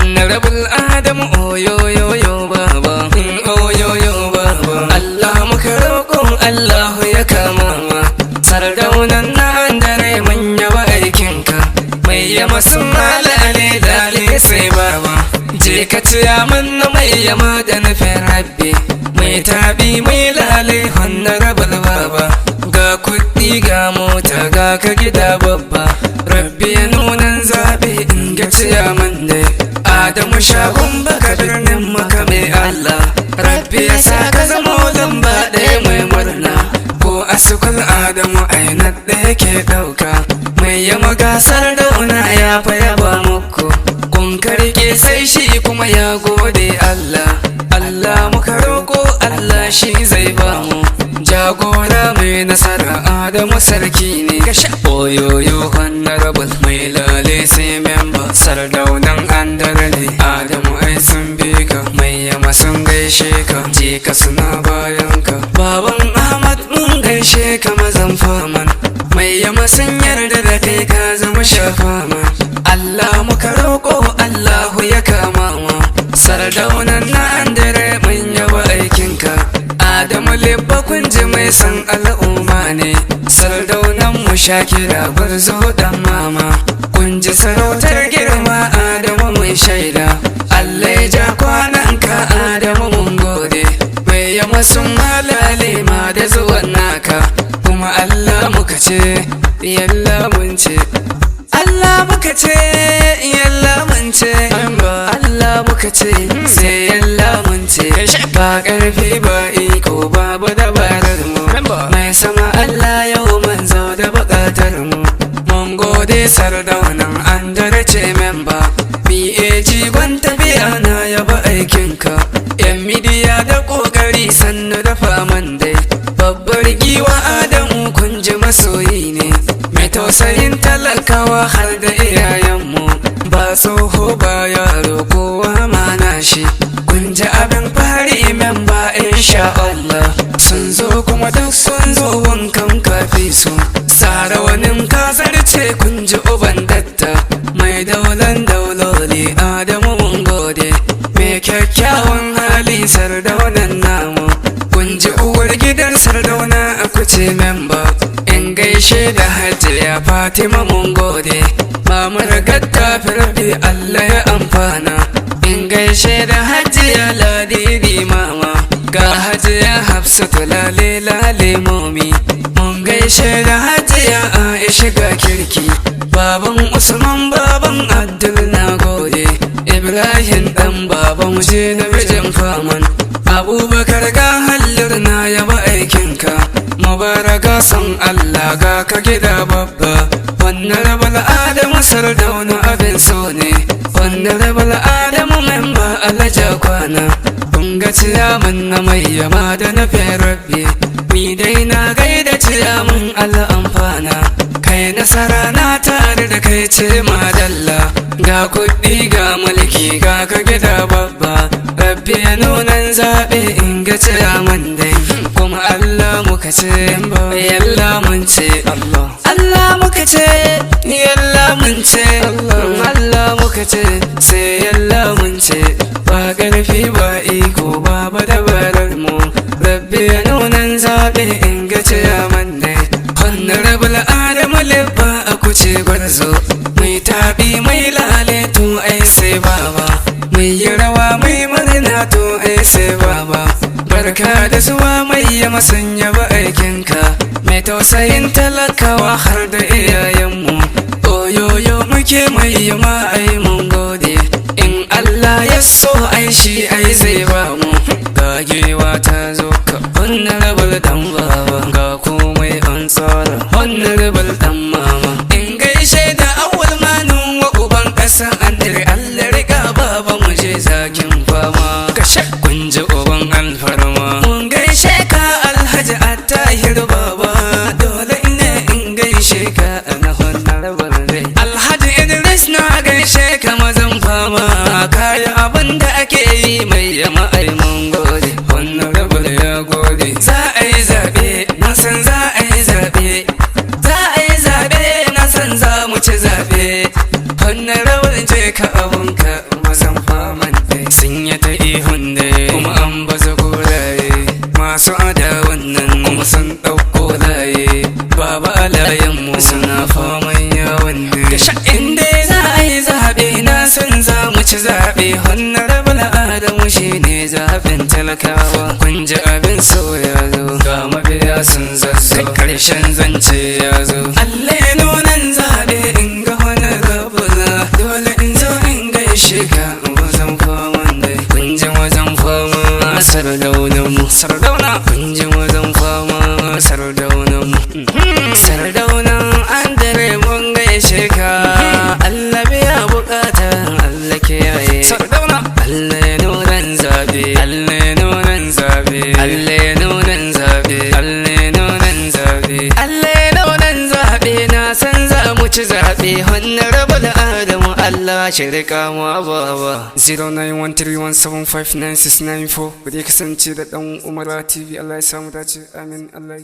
Honorable Adamu oyoyoyo baba, oyoyo baba. Allah muka roƙo Allahu ya kama ma. Sardaunan nan dare mun yaba aikinka, mai yama sun malale dale sai baba. Je ka ciya mun mai yama da nufin rabbi, mai tabi mai lale honorable baba. Ga kuɗi ga mota ga ka gida babba, rabbi ya nunan zaɓe in ga ciya mun dai. Adamu shagon baka birnin maka mai Allah, rabbi ya sa ka zama lamba ɗaya mai murna. Ko asukul Adamu ainat ɗaya ke ɗauka, mai yama gasar dauna ya fa yaba muku. Kun karke sai shi kuma ya gode Allah, Allah muka roƙo Allah shi zai bamu. Jagora mai nasara Adamu sarki ne, kasha oyoyo honorable mai lale sai memba. Sardaunan an dare ne Adamu ai sun bi ka, mai yama sun gaishe ka, je ka suna bayan ka. Baban Ahmad mun gaishe ka mazan faman, mai yama sun yarda da kai ka zama shafaman. Allah muka roƙo Allahu ya kama ma. Sardaunan na an dare mun yaba aikinka, Adamu lebba kun ji mai san al'umma ne. Sardaunan mu shakira gwarzo dan mama, kun ji sarautar girma Adamu mai shaida. Allah ya ja kwanan ka Adamu mun gode, mai yama sun malale ma da zuwan naka. Kuma Allah muka ce yalla mun ce, Allah muka ce yalla mun ce, Allah muka ce sai yalla mun ce. Ba ƙarfi ba iko babu dabarar mu, mai sama Allah yau mun zo da buƙatar mu. Mun gode sardaunan an darce memba, BAG gwan tafiya na yaba aikinka. Yan midiya da ƙoƙari sannu da faman dai, babbar giwa Adamu kun ji masoyi ne, mai tausayin talakawa har da iyayenmu. Ba tsoho ba yaro kowa mana shi, kun ji abin fari memba insha Allah. Sun zo kuma duk sun zo wankan kafi su, sarawanin kazarce kun ji uban datta, mai daulan dauloli Adamu mun gode, mai kyakkyawan hali sardaunan namu. Kun ji uwar gidan sardauna a kuce memba, in gaishe da hajiya Fatima mun gode, mamar gadda firbi Allah ya amfana. In gaishe da hajiya Ladidi mama, ga hajiya Hafsatu lale lale momi. Mun gaishe da hajiya Aisha ga kirki, baban Usman baban Abdul na gode, Ibrahim dan baban je na bijin faman. Abubakar ga hallir na yaba aikinka, mubaraka san Allah ga ka gida babba. Wannan rabal Adamu sardauna abin so ne, wannan rabal Adamu memba alaja kwana. Kun ga ciyaman na mai yama da na rabbi, ni dai na gaida ciyaman Allah amfana. Kai nasara na tare da kai ce madalla, ga kuɗi ga mulki ga ka gida babba. Rabbi ya nunan zaɓe in ga ciyaman dai, kuma Allah muka ce yalla mun ce. Allah muka ce yalla mun ce, Allah muka ce sai yalla mun ce. Ba ƙarfi ba iko ba dabarar mu, Rabbi ya nunan zaɓe in ga ciyaman dai. Honorable Adamu lebba a kuce gwarzo, mai taɓi mai lale to ai sai baba, mai yi rawa mai murna to ai sai baba. Barka da zuwa mai yama sun yaba aikinka, mai tausayin talakawa har da iyayenmu. Oyoyo muke mai yama ai mun gode, in Allah ya so ai shi ai zai bamu. Gagewa ta zo ka honorable dan baba, ga komai an tsara honorable dan mama. In gaishe da awwal manun wa uban ƙasa Andire Allah riga baba mu je zakin fama. Kashe kun ji uban alfarma, mun gaishe ka Alhaji Attahir baba, dole ne in gaishe ka na honorable dai. Alhaji Idris na gaishe ka mazan fama, kayi abin da ake yi mai mazan faman dai sun yi ta ihun dai kuma an baza goraye masu adawan nan kuma sun ɗauko laye baba alayen mu suna faman yawon ne ga sha'in dai za a yi zaɓe na san za mu ci zaɓe honorable Adamu shine zaɓen talakawa kun ji abin so ya zo ga mabiya sun zazzo karshen zance ya zo Allah nunan zaɓe in ga honorable dole in zo in gaishe ka wajen faman dai kun ji wajen fama sardaunan mu sardauna kun ji wajen fama sardaunan mu sardaunan an dare mun gaishe ka Allah biya bukata Allah kiyaye sardauna Allah nunan zaɓe Allah nunan zaɓe Allah nunan zaɓe Allah nunan zaɓe Allah nunan zaɓe na san za mu ci zaɓe honorable Adamu Allah shirka mu ababa 0913175969 ku dai kasance da dan Umara TV Allah ya samu dace amin Allah